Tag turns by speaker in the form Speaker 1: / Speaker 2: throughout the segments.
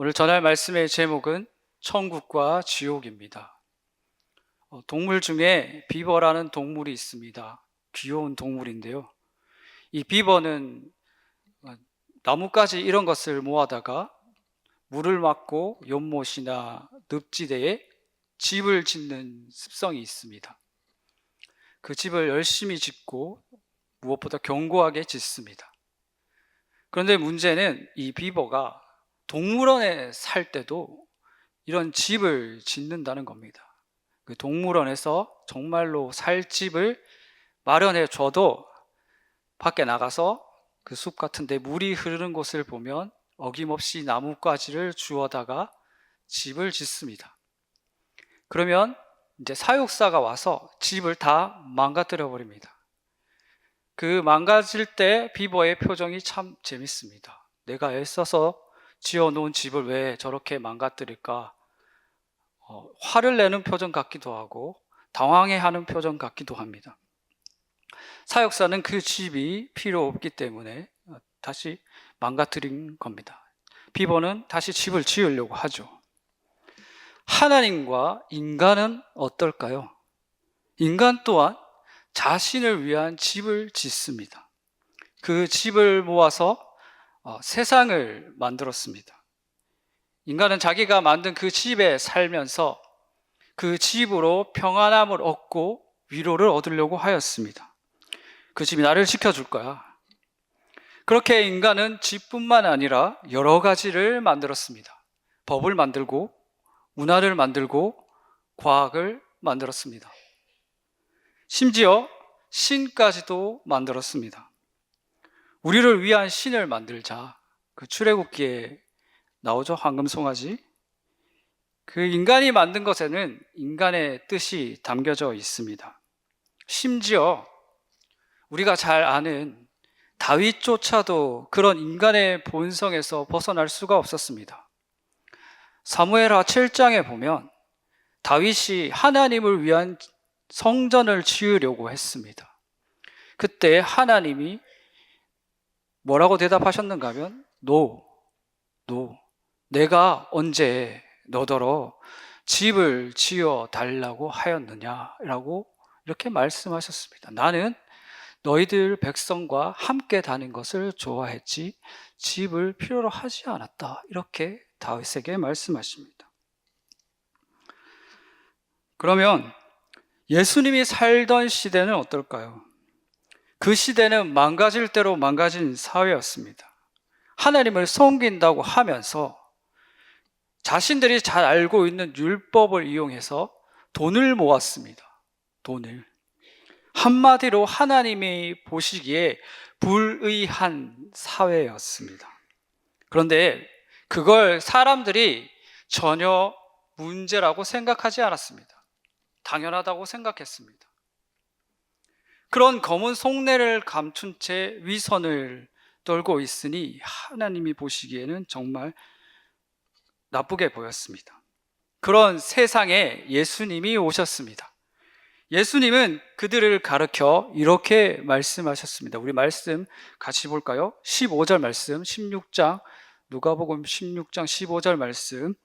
Speaker 1: 오늘 전할 말씀의 제목은 천국과 지옥입니다. 동물 중에 비버라는 동물이 있습니다. 귀여운 동물인데요. 이 비버는 나뭇가지 이런 것을 모아다가 물을 맞고 연못이나 늪지대에 집을 짓는 습성이 있습니다. 그 집을 열심히 짓고 무엇보다 견고하게 짓습니다. 그런데 문제는 이 비버가 동물원에 살 때도 이런 집을 짓는다는 겁니다. 그 동물원에서 정말로 살 집을 마련해 줘도 밖에 나가서 그 숲 같은데 물이 흐르는 곳을 보면 어김없이 나뭇가지를 주워다가 집을 짓습니다. 그러면 이제 사육사가 와서 집을 다 망가뜨려 버립니다. 그 망가질 때 비버의 표정이 참 재밌습니다. 내가 애써서 지어놓은 집을 왜 저렇게 망가뜨릴까? 화를 내는 표정 같기도 하고 당황해하는 표정 같기도 합니다. 사육사는 그 집이 필요 없기 때문에 다시 망가뜨린 겁니다. 비버는 다시 집을 지으려고 하죠. 하나님과 인간은 어떨까요? 인간 또한 자신을 위한 집을 짓습니다. 그 집을 모아서 세상을 만들었습니다. 인간은 자기가 만든 그 집에 살면서 그 집으로 평안함을 얻고 위로를 얻으려고 하였습니다. 그 집이 나를 지켜줄 거야. 그렇게 인간은 집뿐만 아니라 여러 가지를 만들었습니다. 법을 만들고 문화를 만들고 과학을 만들었습니다. 심지어 신까지도 만들었습니다. 우리를 위한 신을 만들자. 그 출애굽기에 나오죠. 황금송아지. 그 인간이 만든 것에는 인간의 뜻이 담겨져 있습니다. 심지어 우리가 잘 아는 다윗조차도 그런 인간의 본성에서 벗어날 수가 없었습니다. 사무엘하 7장에 보면 다윗이 하나님을 위한 성전을 지으려고 했습니다. 그때 하나님이 뭐라고 대답하셨는가 하면 No. 내가 언제 너더러 집을 지어 달라고 하였느냐라고 이렇게 말씀하셨습니다. 나는 너희들 백성과 함께 다닌 것을 좋아했지 집을 필요로 하지 않았다. 이렇게 다윗에게 말씀하십니다. 그러면 예수님이 살던 시대는 어떨까요? 그 시대는 망가질 대로 망가진 사회였습니다. 하나님을 섬긴다고 하면서 자신들이 잘 알고 있는 율법을 이용해서 돈을 모았습니다. 돈을. 한마디로 하나님이 보시기에 불의한 사회였습니다. 그런데 그걸 사람들이 전혀 문제라고 생각하지 않았습니다. 당연하다고 생각했습니다. 그런 검은 속내를 감춘 채 위선을 떨고 있으니 하나님이 보시기에는 정말 나쁘게 보였습니다. 그런 세상에 예수님이 오셨습니다. 예수님은 그들을 가르쳐 이렇게 말씀하셨습니다. 우리 말씀 같이 볼까요? 15절 말씀, 16장, 누가복음 16장 15절 말씀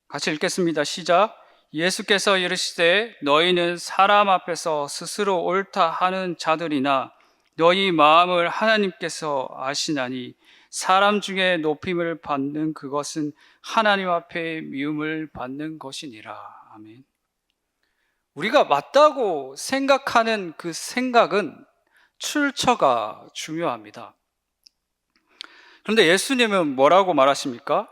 Speaker 1: 같이 읽겠습니다. 시작. 예수께서 이르시되 너희는 사람 앞에서 스스로 옳다 하는 자들이나 너희 마음을 하나님께서 아시나니 사람 중에 높임을 받는 그것은 하나님 앞에 미움을 받는 것이니라. 아멘. 우리가 맞다고 생각하는 그 생각은 출처가 중요합니다. 그런데 예수님은 뭐라고 말하십니까?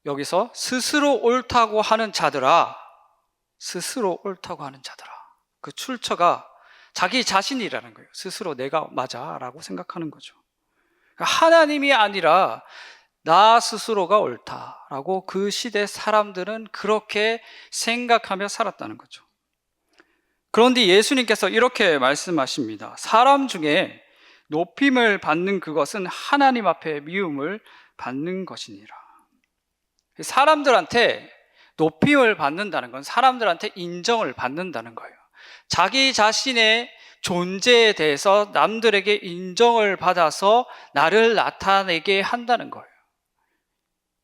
Speaker 1: 여기서 스스로 옳다고 하는 자들아, 스스로 옳다고 하는 자들아. 그 출처가 자기 자신이라는 거예요. 스스로 내가 맞아 라고 생각하는 거죠. 하나님이 아니라 나 스스로가 옳다라고 그 시대 사람들은 그렇게 생각하며 살았다는 거죠. 그런데 예수님께서 이렇게 말씀하십니다. 사람 중에 높임을 받는 그것은 하나님 앞에 미움을 받는 것이니라. 사람들한테 높임을 받는다는 건 사람들한테 인정을 받는다는 거예요. 자기 자신의 존재에 대해서 남들에게 인정을 받아서 나를 나타내게 한다는 거예요.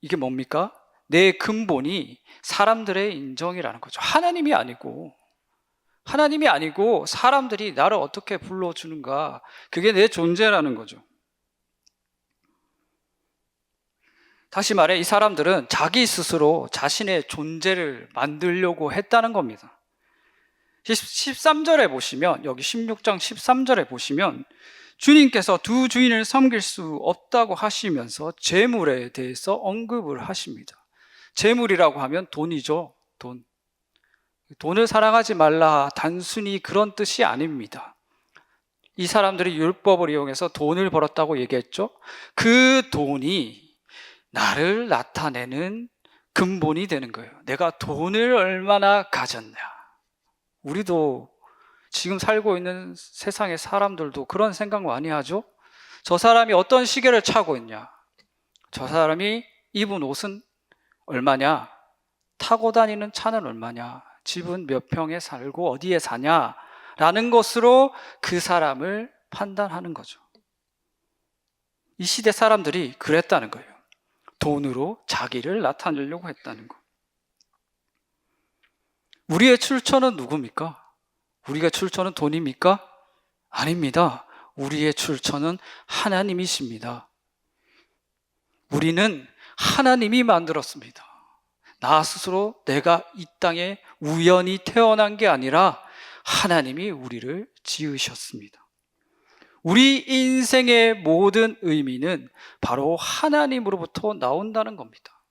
Speaker 1: 이게 뭡니까? 내 근본이 사람들의 인정이라는 거죠. 하나님이 아니고 사람들이 나를 어떻게 불러주는가, 그게 내 존재라는 거죠. 다시 말해 이 사람들은 자기 스스로 자신의 존재를 만들려고 했다는 겁니다. 13절에 보시면, 여기 16장 13절에 보시면 주님께서 두 주인을 섬길 수 없다고 하시면서 재물에 대해서 언급을 하십니다. 재물이라고 하면 돈이죠. 돈을 사랑하지 말라, 단순히 그런 뜻이 아닙니다. 이 사람들이 율법을 이용해서 돈을 벌었다고 얘기했죠. 그 돈이 나를 나타내는 근본이 되는 거예요. 내가 돈을 얼마나 가졌냐. 우리도 지금 살고 있는 세상의 사람들도 그런 생각 많이 하죠. 저 사람이 어떤 시계를 차고 있냐, 저 사람이 입은 옷은 얼마냐, 타고 다니는 차는 얼마냐, 집은 몇 평에 살고 어디에 사냐라는 것으로 그 사람을 판단하는 거죠. 이 시대 사람들이 그랬다는 거예요. 돈으로 자기를 나타내려고 했다는 거. 우리의 출처는 누굽니까? 우리가 출처는 돈입니까? 아닙니다. 우리의 출처는 하나님이십니다. 우리는 하나님이 만들었습니다. 나 스스로 내가 이 땅에 우연히 태어난 게 아니라 하나님이 우리를 지으셨습니다. 우리 인생의 모든 의미는 바로 하나님으로부터 나온다는 겁니다.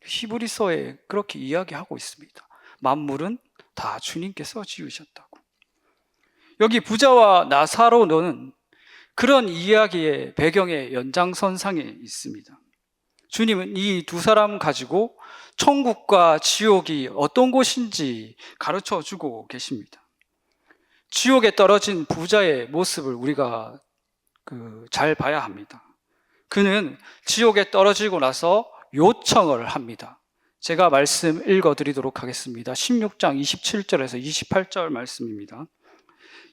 Speaker 1: 히브리서에 그렇게 이야기하고 있습니다. 만물은 다 주님께서 지으셨다고. 여기 부자와 나사로는 그런 이야기의 배경의 연장선상에 있습니다. 주님은 이 두 사람 가지고 천국과 지옥이 어떤 곳인지 가르쳐 주고 계십니다. 지옥에 떨어진 부자의 모습을 우리가 잘 봐야 합니다. 그는 지옥에 떨어지고 나서 요청을 합니다. 제가 말씀 읽어드리도록 하겠습니다. 16장 27절에서 28절 말씀입니다.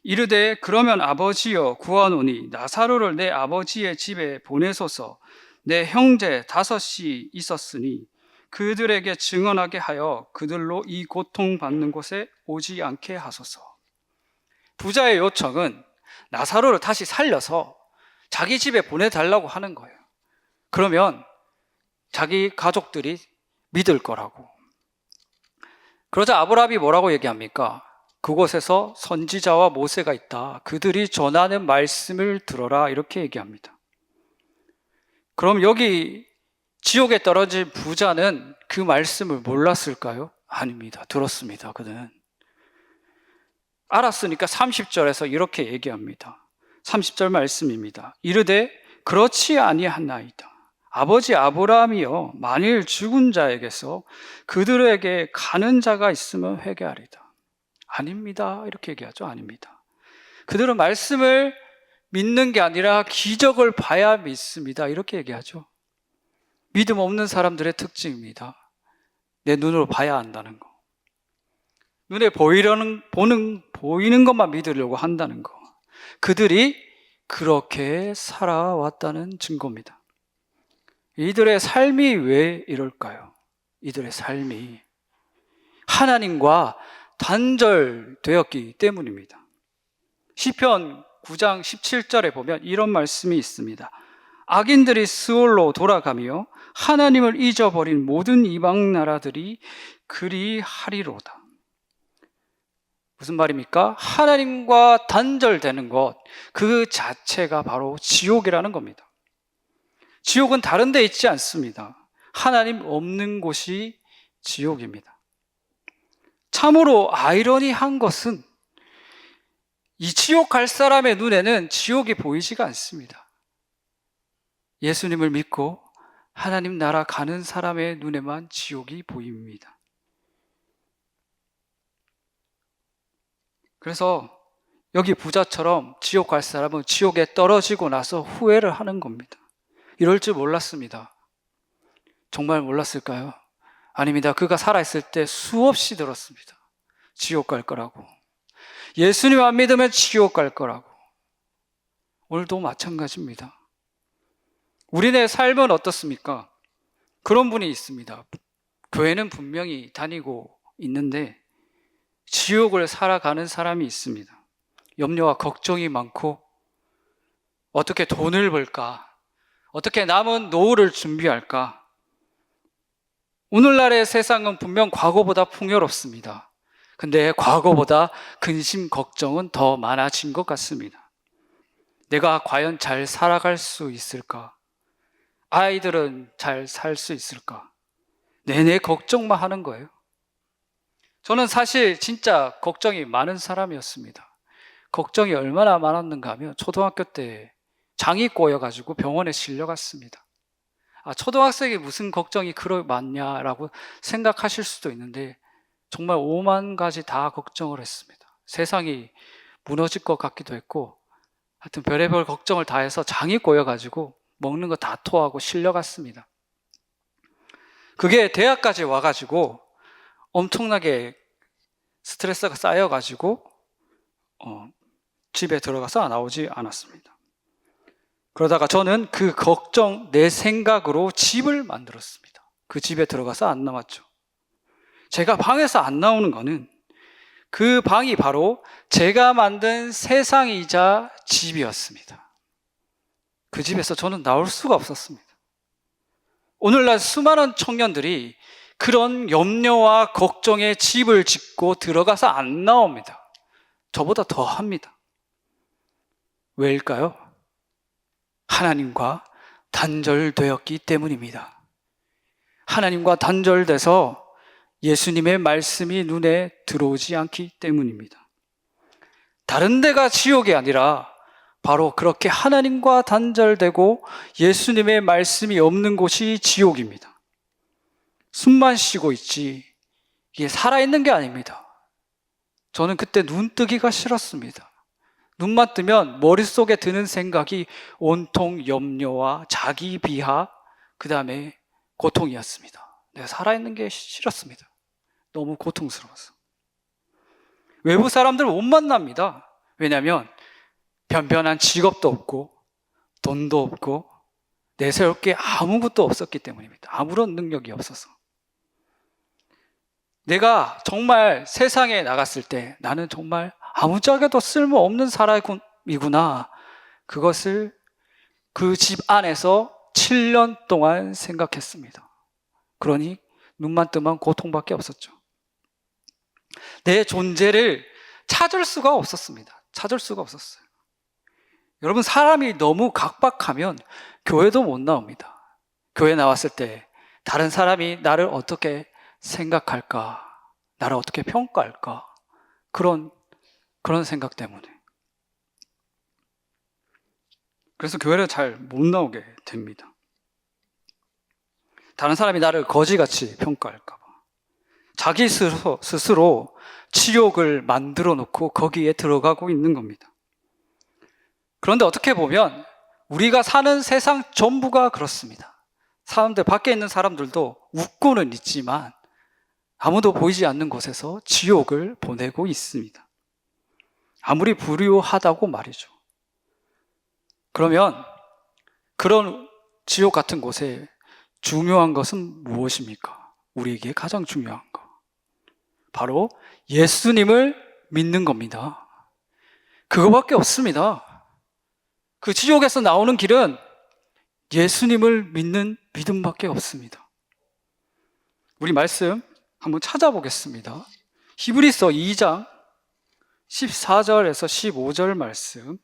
Speaker 1: 이르되 그러면 아버지여 구하노니 나사로를 내 아버지의 집에 보내소서. 내 형제 5이 있었으니 그들에게 증언하게 하여 그들로 이 고통받는 곳에 오지 않게 하소서. 부자의 요청은 나사로를 다시 살려서 자기 집에 보내달라고 하는 거예요. 그러면 자기 가족들이 믿을 거라고. 그러자 아브라함이 뭐라고 얘기합니까? 그곳에서 선지자와 모세가 있다. 그들이 전하는 말씀을 들어라. 이렇게 얘기합니다. 그럼 여기 지옥에 떨어진 부자는 그 말씀을 몰랐을까요? 아닙니다. 들었습니다. 그는. 알았으니까 30절에서 이렇게 얘기합니다. 30절 말씀입니다. 이르되 그렇지 아니하나이다. 아버지 아브라함이여 만일 죽은 자에게서 그들에게 가는 자가 있으면 회개하리다. 아닙니다. 이렇게 얘기하죠. 아닙니다. 그들은 말씀을 믿는 게 아니라 기적을 봐야 믿습니다. 이렇게 얘기하죠. 믿음 없는 사람들의 특징입니다. 내 눈으로 봐야 한다는 거. 눈에 보이는 것만 믿으려고 한다는 거. 그들이 그렇게 살아왔다는 증거입니다. 이들의 삶이 왜 이럴까요? 이들의 삶이 하나님과 단절되었기 때문입니다. 시편 9장 17절에 보면 이런 말씀이 있습니다. 악인들이 스올로 돌아가며 하나님을 잊어버린 모든 이방 나라들이 그리하리로다. 무슨 말입니까? 하나님과 단절되는 것, 그 자체가 바로 지옥이라는 겁니다. 지옥은 다른 데 있지 않습니다. 하나님 없는 곳이 지옥입니다. 참으로 아이러니한 것은 이 지옥 갈 사람의 눈에는 지옥이 보이지가 않습니다. 예수님을 믿고 하나님 나라 가는 사람의 눈에만 지옥이 보입니다. 그래서 여기 부자처럼 지옥 갈 사람은 지옥에 떨어지고 나서 후회를 하는 겁니다. 이럴 줄 몰랐습니다. 정말 몰랐을까요? 아닙니다. 그가 살아있을 때 수없이 들었습니다. 지옥 갈 거라고. 예수님 안 믿으면 지옥 갈 거라고. 오늘도 마찬가지입니다. 우리네 삶은 어떻습니까? 그런 분이 있습니다. 교회는 분명히 다니고 있는데 지옥을 살아가는 사람이 있습니다. 염려와 걱정이 많고 어떻게 돈을 벌까? 어떻게 남은 노후를 준비할까? 오늘날의 세상은 분명 과거보다 풍요롭습니다. 근데 과거보다 근심, 걱정은 더 많아진 것 같습니다. 내가 과연 잘 살아갈 수 있을까? 아이들은 잘 살 수 있을까? 내내 걱정만 하는 거예요. 저는 사실 진짜 걱정이 많은 사람이었습니다. 걱정이 얼마나 많았는가 하면 초등학교 때 장이 꼬여가지고 병원에 실려갔습니다. 초등학생이 무슨 걱정이 그렇게 많냐라고 생각하실 수도 있는데 정말 오만 가지 다 걱정을 했습니다. 세상이 무너질 것 같기도 했고 하여튼 별의별 걱정을 다 해서 장이 꼬여가지고 먹는 거 다 토하고 실려갔습니다. 그게 대학까지 와가지고 엄청나게 스트레스가 쌓여가지고 집에 들어가서 나오지 않았습니다. 그러다가 저는 그 걱정, 내 생각으로 집을 만들었습니다. 그 집에 들어가서 안 나왔죠. 제가 방에서 안 나오는 거는 그 방이 바로 제가 만든 세상이자 집이었습니다. 그 집에서 저는 나올 수가 없었습니다. 오늘날 수많은 청년들이 그런 염려와 걱정에 집을 짓고 들어가서 안 나옵니다. 저보다 더 합니다. 왜일까요? 하나님과 단절되었기 때문입니다. 하나님과 단절돼서 예수님의 말씀이 눈에 들어오지 않기 때문입니다. 다른 데가 지옥이 아니라 바로 그렇게 하나님과 단절되고 예수님의 말씀이 없는 곳이 지옥입니다. 숨만 쉬고 있지 이게 살아있는 게 아닙니다. 저는 그때 눈 뜨기가 싫었습니다. 눈만 뜨면 머릿속에 드는 생각이 온통 염려와 자기 비하, 그 다음에 고통이었습니다. 내가 살아있는 게 싫었습니다. 너무 고통스러워서. 외부 사람들 못 만납니다. 왜냐하면 변변한 직업도 없고 돈도 없고 내세울 게 아무것도 없었기 때문입니다. 아무런 능력이 없어서. 내가 정말 세상에 나갔을 때 나는 정말 아무짝에도 쓸모없는 사람이구나. 그것을 그 집 안에서 7년 동안 생각했습니다. 그러니 눈만 뜨면 고통밖에 없었죠. 내 존재를 찾을 수가 없었습니다. 찾을 수가 없었어요. 여러분, 사람이 너무 각박하면 교회도 못 나옵니다. 교회 나왔을 때 다른 사람이 나를 어떻게 생각할까? 나를 어떻게 평가할까? 그런 생각 때문에. 그래서 교회를 잘 못 나오게 됩니다. 다른 사람이 나를 거지같이 평가할까 봐. 자기 스스로 치욕을 만들어 놓고 거기에 들어가고 있는 겁니다. 그런데 어떻게 보면 우리가 사는 세상 전부가 그렇습니다. 사람들, 밖에 있는 사람들도 웃고는 있지만 아무도 보이지 않는 곳에서 지옥을 보내고 있습니다. 아무리 불효하다고 말이죠. 그러면 그런 지옥 같은 곳에 중요한 것은 무엇입니까? 우리에게 가장 중요한 거. 바로 예수님을 믿는 겁니다. 그거밖에 없습니다. 그 지옥에서 나오는 길은 예수님을 믿는 믿음밖에 없습니다. 우리 말씀 한번 찾아보겠습니다. 히브리서 2장 14절에서 15절 말씀.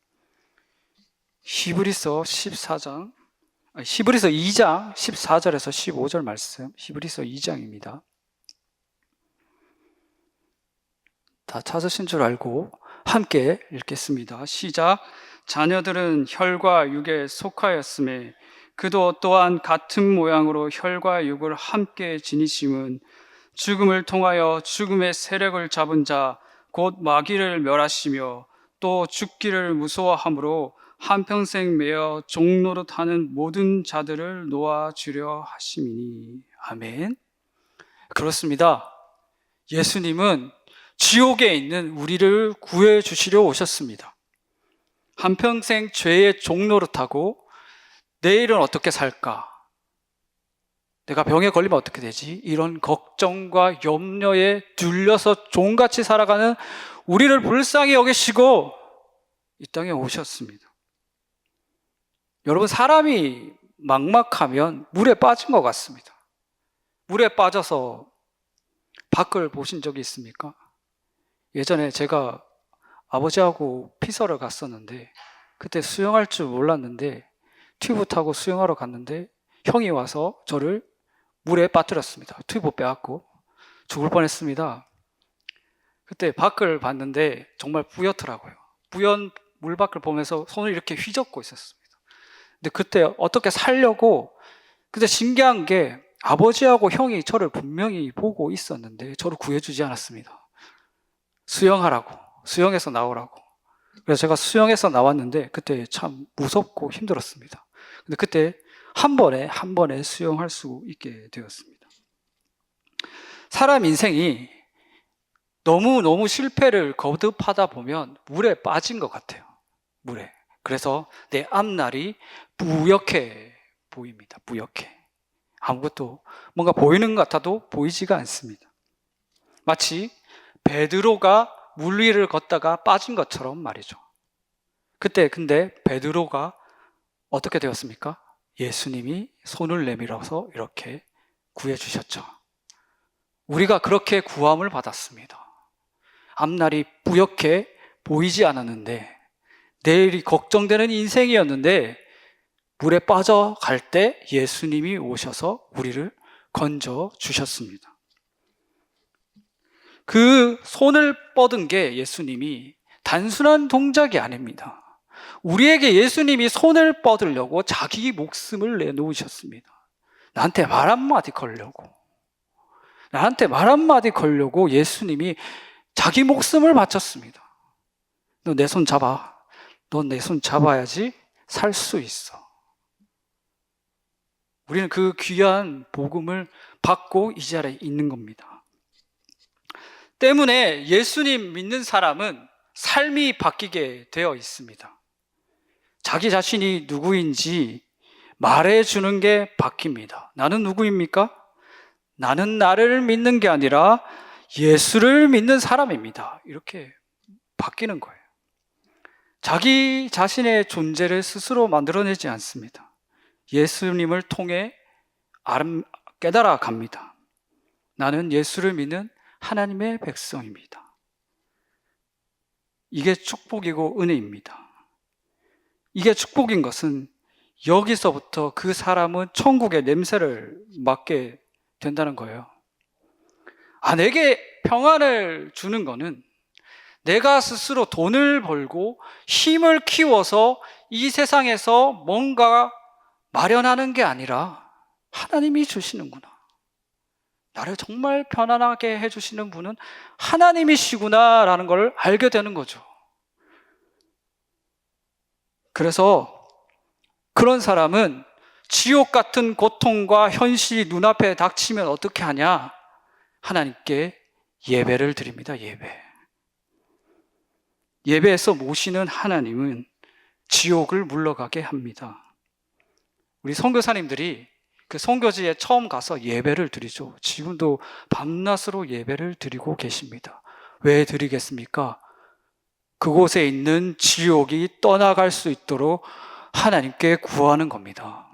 Speaker 1: 히브리서 2장 14절에서 15절 말씀. 히브리서 2장입니다. 다 찾으신 줄 알고 함께 읽겠습니다. 시작. 자녀들은 혈과 육에 속하였음에 그도 또한 같은 모양으로 혈과 육을 함께 지니심은 죽음을 통하여 죽음의 세력을 잡은 자 곧 마귀를 멸하시며 또 죽기를 무서워함으로 한평생 매어 종노릇하는 모든 자들을 놓아주려 하심이니. 아멘. 그렇습니다. 예수님은 지옥에 있는 우리를 구해 주시려 오셨습니다. 한평생 죄의 종노릇하고 내일은 어떻게 살까? 내가 병에 걸리면 어떻게 되지? 이런 걱정과 염려에 눌려서 종같이 살아가는 우리를 불쌍히 여기시고 이 땅에 오셨습니다. 여러분, 사람이 막막하면 물에 빠진 것 같습니다. 물에 빠져서 밖을 보신 적이 있습니까? 예전에 제가 아버지하고 피서를 갔었는데 그때 수영할 줄 몰랐는데 튜브 타고 수영하러 갔는데 형이 와서 저를 물에 빠뜨렸습니다. 튜브 빼앗고 죽을 뻔했습니다. 그때 밖을 봤는데 정말 뿌옇더라고요. 뿌연 물밖을 보면서 손을 이렇게 휘젓고 있었습니다. 근데 그때 어떻게 살려고, 근데 신기한 게 아버지하고 형이 저를 분명히 보고 있었는데 저를 구해주지 않았습니다. 수영하라고, 수영해서 나오라고. 그래서 제가 수영해서 나왔는데 그때 참 무섭고 힘들었습니다. 근데 그때 한 번에 수영할 수 있게 되었습니다. 사람 인생이 너무 실패를 거듭하다 보면 물에 빠진 것 같아요. 물에. 그래서 내 앞날이 뿌옇게 보입니다. 뿌옇게. 아무것도 뭔가 보이는 것 같아도 보이지가 않습니다. 마치 베드로가 물 위를 걷다가 빠진 것처럼 말이죠. 그때 근데 베드로가 어떻게 되었습니까? 예수님이 손을 내밀어서 이렇게 구해주셨죠. 우리가 그렇게 구함을 받았습니다. 앞날이 뿌옇게 보이지 않았는데, 내일이 걱정되는 인생이었는데 물에 빠져갈 때 예수님이 오셔서 우리를 건져 주셨습니다. 그 손을 뻗은 게 예수님이 단순한 동작이 아닙니다. 우리에게 예수님이 손을 뻗으려고 자기 목숨을 내놓으셨습니다. 나한테 말 한마디 걸려고 예수님이 자기 목숨을 바쳤습니다. 너 내 손 잡아. 넌 내 손 잡아야지 살 수 있어. 우리는 그 귀한 복음을 받고 이 자리에 있는 겁니다. 때문에 예수님 믿는 사람은 삶이 바뀌게 되어 있습니다. 자기 자신이 누구인지 말해주는 게 바뀝니다. 나는 누구입니까? 나는 나를 믿는 게 아니라 예수를 믿는 사람입니다. 이렇게 바뀌는 거예요. 자기 자신의 존재를 스스로 만들어내지 않습니다. 예수님을 통해 깨달아 갑니다. 나는 예수를 믿는 하나님의 백성입니다. 이게 축복이고 은혜입니다. 이게 축복인 것은 여기서부터 그 사람은 천국의 냄새를 맡게 된다는 거예요. 내게 평안을 주는 거는 내가 스스로 돈을 벌고 힘을 키워서 이 세상에서 뭔가 마련하는 게 아니라 하나님이 주시는구나. 나를 정말 편안하게 해주시는 분은 하나님이시구나라는 걸 알게 되는 거죠. 그래서 그런 사람은 지옥 같은 고통과 현실이 눈앞에 닥치면 어떻게 하냐? 하나님께 예배를 드립니다. 예배에서 모시는 하나님은 지옥을 물러가게 합니다. 우리 선교사님들이 그 선교지에 처음 가서 예배를 드리죠. 지금도 밤낮으로 예배를 드리고 계십니다. 왜 드리겠습니까? 그곳에 있는 지옥이 떠나갈 수 있도록 하나님께 구하는 겁니다.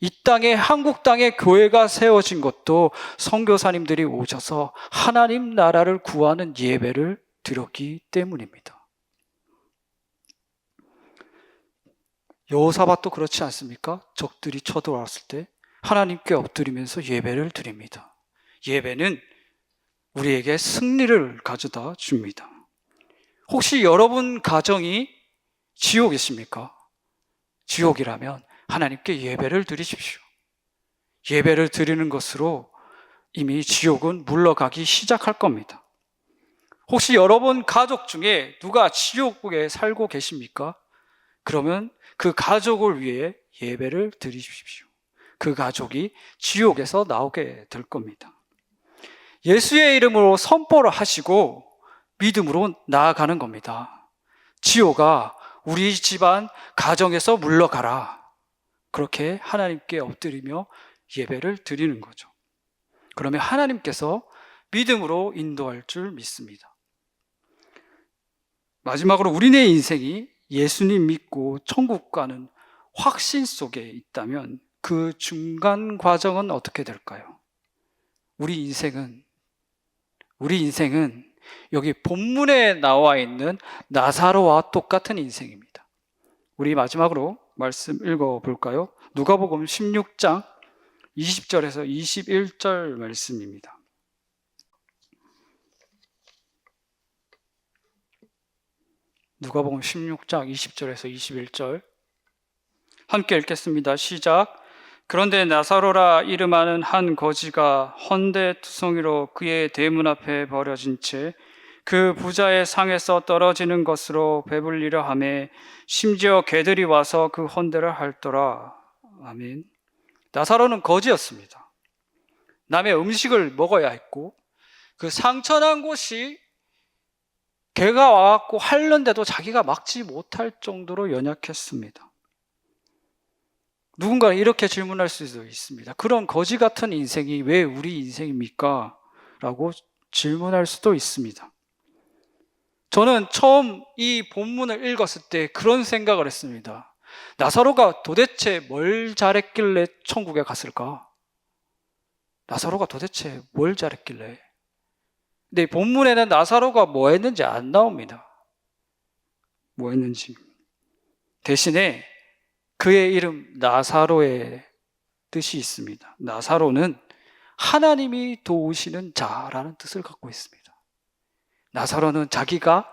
Speaker 1: 이 땅에, 한국 땅에 교회가 세워진 것도 선교사님들이 오셔서 하나님 나라를 구하는 예배를 드렸기 때문입니다. 여호사밧도 그렇지 않습니까? 적들이 쳐들어왔을 때 하나님께 엎드리면서 예배를 드립니다. 예배는 우리에게 승리를 가져다 줍니다. 혹시 여러분 가정이 지옥이십니까? 지옥이라면 하나님께 예배를 드리십시오. 예배를 드리는 것으로 이미 지옥은 물러가기 시작할 겁니다. 혹시 여러분 가족 중에 누가 지옥에 살고 계십니까? 그러면 그 가족을 위해 예배를 드리십시오. 그 가족이 지옥에서 나오게 될 겁니다. 예수의 이름으로 선포를 하시고 믿음으로 나아가는 겁니다. 지옥아, 우리 집안 가정에서 물러가라. 그렇게 하나님께 엎드리며 예배를 드리는 거죠. 그러면 하나님께서 믿음으로 인도할 줄 믿습니다. 마지막으로 우리네 인생이 예수님 믿고 천국 가는 확신 속에 있다면 그 중간 과정은 어떻게 될까요? 우리 인생은 여기 본문에 나와 있는 나사로와 똑같은 인생입니다. 우리 마지막으로 말씀 읽어볼까요? 누가복음 16장 20절에서 21절 말씀입니다. 누가복음 16장 20절에서 21절 함께 읽겠습니다. 시작. 그런데 나사로라 이름하는 한 거지가 헌데투성이로 그의 대문 앞에 버려진 채 그 부자의 상에서 떨어지는 것으로 배불리려 하매 심지어 개들이 와서 그 헌데를 핥더라. 아멘. 나사로는 거지였습니다. 남의 음식을 먹어야 했고 그 상처난 곳이 개가 와갖고 핥는데도 자기가 막지 못할 정도로 연약했습니다. 누군가 이렇게 질문할 수도 있습니다. 그런 거지 같은 인생이 왜 우리 인생입니까? 라고 질문할 수도 있습니다. 저는 처음 이 본문을 읽었을 때 그런 생각을 했습니다. 나사로가 도대체 뭘 잘했길래 천국에 갔을까? 나사로가 도대체 뭘 잘했길래? 근데 본문에는 나사로가 뭐 했는지 안 나옵니다. 뭐 했는지. 대신에 그의 이름 나사로의 뜻이 있습니다. 나사로는 하나님이 도우시는 자라는 뜻을 갖고 있습니다. 나사로는 자기가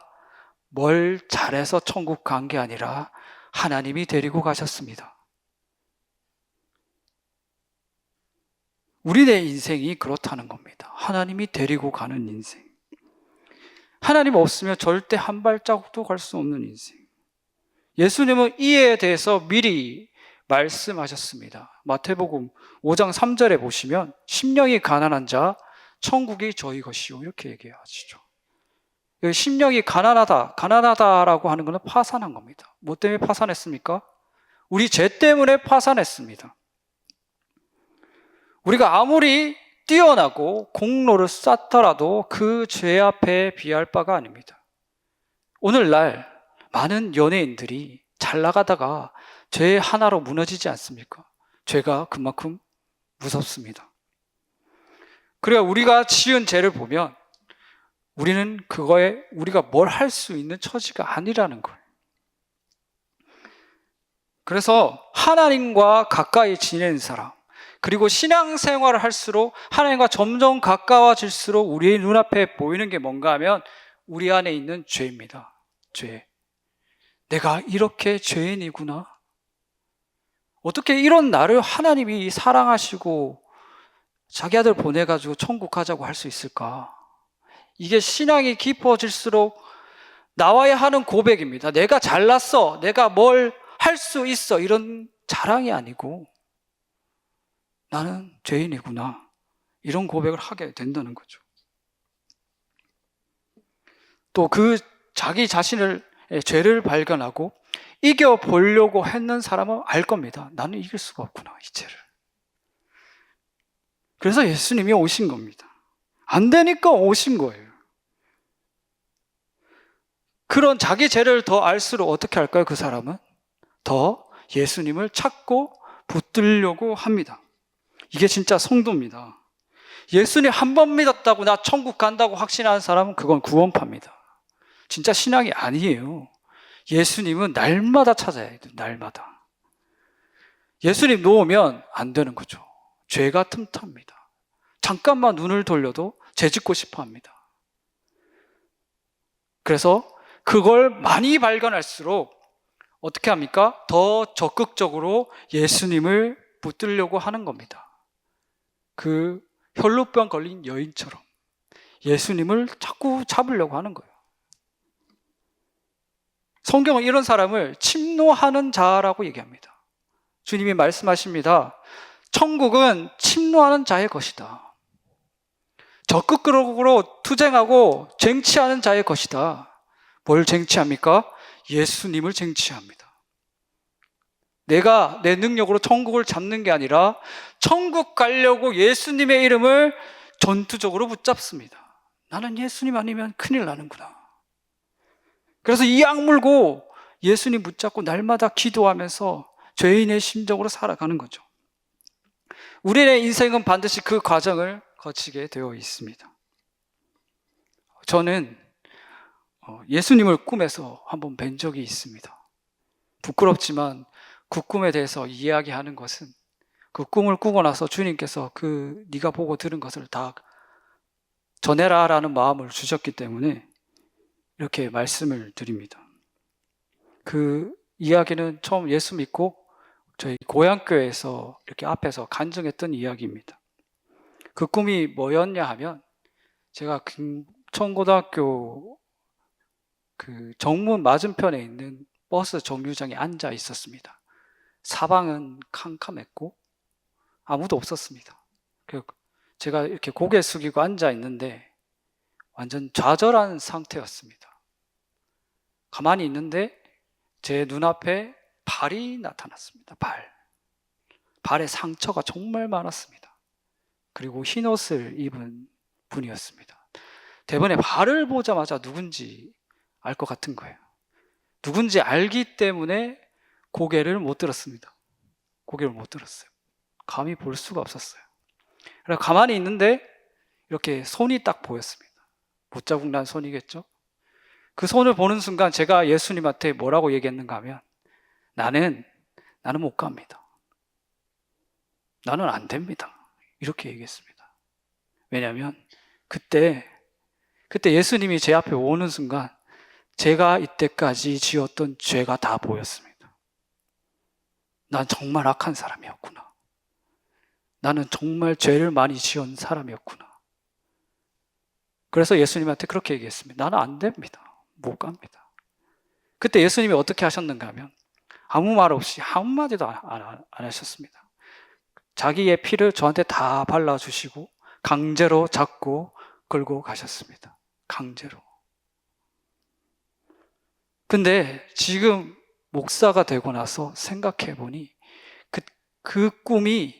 Speaker 1: 뭘 잘해서 천국 간 게 아니라 하나님이 데리고 가셨습니다. 우리네 인생이 그렇다는 겁니다. 하나님이 데리고 가는 인생. 하나님 없으면 절대 한 발자국도 갈 수 없는 인생. 예수님은 이에 대해서 미리 말씀하셨습니다. 마태복음 5장 3절에 보시면 심령이 가난한 자 천국이 저희 것이요 이렇게 얘기하시죠. 여기 심령이 가난하다라고 하는 것은 파산한 겁니다. 뭐 때문에 파산했습니까? 우리 죄 때문에 파산했습니다. 우리가 아무리 뛰어나고 공로를 쌓더라도 그 죄 앞에 비할 바가 아닙니다. 오늘날 많은 연예인들이 잘 나가다가 죄 하나로 무너지지 않습니까? 죄가 그만큼 무섭습니다. 그래야 우리가 지은 죄를 보면 우리는 그거에 우리가 뭘 할 수 있는 처지가 아니라는 거예요. 그래서 하나님과 가까이 지내는 사람, 그리고 신앙생활을 할수록 하나님과 점점 가까워질수록 우리의 눈앞에 보이는 게 뭔가 하면 우리 안에 있는 죄입니다. 죄. 내가 이렇게 죄인이구나. 어떻게 이런 나를 하나님이 사랑하시고 자기 아들 보내가지고 천국 가자고 할 수 있을까? 이게 신앙이 깊어질수록 나와야 하는 고백입니다. 내가 잘났어. 내가 뭘 할 수 있어. 이런 자랑이 아니고 나는 죄인이구나. 이런 고백을 하게 된다는 거죠. 또 그 자기 자신의 죄를 발견하고 이겨보려고 했는 사람은 알 겁니다. 나는 이길 수가 없구나, 이 죄를. 그래서 예수님이 오신 겁니다. 안 되니까 오신 거예요. 그런 자기 죄를 더 알수록 어떻게 할까요? 그 사람은 더 예수님을 찾고 붙들려고 합니다. 이게 진짜 성도입니다. 예수님 한 번 믿었다고 나 천국 간다고 확신하는 사람은 그건 구원파입니다. 진짜 신앙이 아니에요. 예수님은 날마다 찾아야 돼요. 날마다. 예수님 놓으면 안 되는 거죠. 죄가 틈탑니다. 잠깐만 눈을 돌려도 죄 짓고 싶어 합니다. 그래서 그걸 많이 발견할수록 어떻게 합니까? 더 적극적으로 예수님을 붙들려고 하는 겁니다. 그 혈루병 걸린 여인처럼 예수님을 자꾸 잡으려고 하는 거예요. 성경은 이런 사람을 침노하는 자라고 얘기합니다. 주님이 말씀하십니다. 천국은 침노하는 자의 것이다. 적극적으로 투쟁하고 쟁취하는 자의 것이다. 뭘 쟁취합니까? 예수님을 쟁취합니다. 내가 내 능력으로 천국을 잡는 게 아니라 천국 가려고 예수님의 이름을 전투적으로 붙잡습니다. 나는 예수님 아니면 큰일 나는구나. 그래서 이 악물고 예수님 붙잡고 날마다 기도하면서 죄인의 심정으로 살아가는 거죠. 우리의 인생은 반드시 그 과정을 거치게 되어 있습니다. 저는 예수님을 꿈에서 한번 뵌 적이 있습니다. 부끄럽지만 그 꿈에 대해서 이야기하는 것은 그 꿈을 꾸고 나서 주님께서 네가 보고 들은 것을 다 전해라 라는 마음을 주셨기 때문에 이렇게 말씀을 드립니다. 그 이야기는 처음 예수 믿고 저희 고향교회에서 이렇게 앞에서 간증했던 이야기입니다. 그 꿈이 뭐였냐 하면 제가 금천고등학교 그 정문 맞은편에 있는 버스 정류장에 앉아 있었습니다. 사방은 캄캄했고 아무도 없었습니다. 제가 이렇게 고개 숙이고 앉아 있는데 완전 좌절한 상태였습니다. 가만히 있는데 제 눈앞에 발이 나타났습니다. 발에 상처가 정말 많았습니다. 그리고 흰 옷을 입은 분이었습니다. 대번에 발을 보자마자 누군지 알 것 같은 거예요. 누군지 알기 때문에 고개를 못 들었습니다. 고개를 못 들었어요. 감히 볼 수가 없었어요. 그래서 가만히 있는데 이렇게 손이 딱 보였습니다. 못자국 난 손이겠죠? 그 손을 보는 순간 제가 예수님한테 뭐라고 얘기했는가 하면 나는 못 갑니다. 나는 안 됩니다. 이렇게 얘기했습니다. 왜냐하면 그때 예수님이 제 앞에 오는 순간 제가 이때까지 지었던 죄가 다 보였습니다. 난 정말 악한 사람이었구나. 나는 정말 죄를 많이 지은 사람이었구나. 그래서 예수님한테 그렇게 얘기했습니다. 나는 안 됩니다. 못 갑니다. 그때 예수님이 어떻게 하셨는가 하면 아무 말 없이 한마디도 안 하셨습니다. 자기의 피를 저한테 다 발라주시고 강제로 잡고 끌고 가셨습니다. 강제로. 근데 지금 목사가 되고 나서 생각해 보니 그 꿈이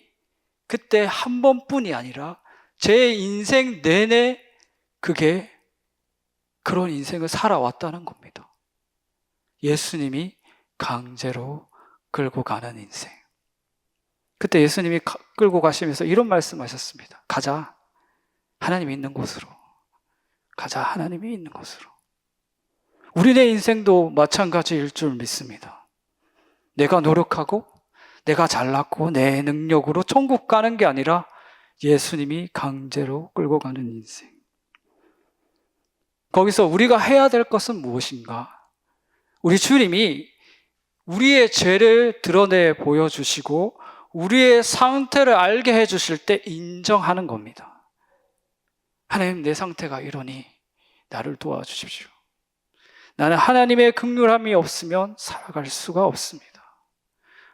Speaker 1: 그때 한 번뿐이 아니라 제 인생 내내 그게 그런 인생을 살아왔다는 겁니다. 예수님이 강제로 끌고 가는 인생. 그때 예수님이 끌고 가시면서 이런 말씀하셨습니다. 가자. 하나님이 있는 곳으로. 가자. 하나님이 있는 곳으로. 우리네 인생도 마찬가지일 줄 믿습니다. 내가 노력하고 내가 잘났고 내 능력으로 천국 가는 게 아니라 예수님이 강제로 끌고 가는 인생. 거기서 우리가 해야 될 것은 무엇인가? 우리 주님이 우리의 죄를 드러내 보여주시고 우리의 상태를 알게 해주실 때 인정하는 겁니다. 하나님, 내 상태가 이러니 나를 도와주십시오. 나는 하나님의 긍휼함이 없으면 살아갈 수가 없습니다.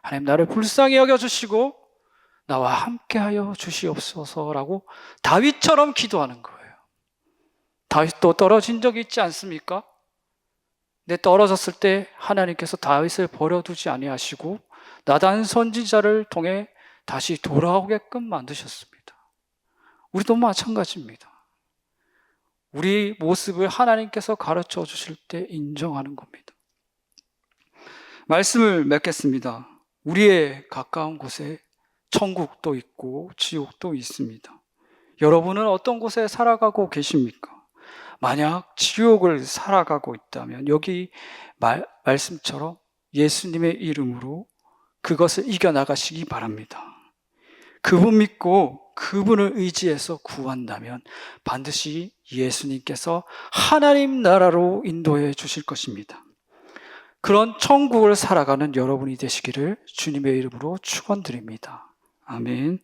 Speaker 1: 하나님, 나를 불쌍히 여겨주시고 나와 함께하여 주시옵소서라고 다윗처럼 기도하는 거예요. 다윗도 떨어진 적이 있지 않습니까? 내 떨어졌을 때 하나님께서 다윗을 버려두지 아니하시고 나단 선지자를 통해 다시 돌아오게끔 만드셨습니다. 우리도 마찬가지입니다. 우리 모습을 하나님께서 가르쳐 주실 때 인정하는 겁니다. 말씀을 맺겠습니다. 우리의 가까운 곳에 천국도 있고 지옥도 있습니다. 여러분은 어떤 곳에 살아가고 계십니까? 만약 지옥을 살아가고 있다면 여기 말씀처럼 예수님의 이름으로 그것을 이겨나가시기 바랍니다. 그분 믿고 그분을 의지해서 구한다면 반드시 예수님께서 하나님 나라로 인도해 주실 것입니다. 그런 천국을 살아가는 여러분이 되시기를 주님의 이름으로 축원드립니다. 아멘.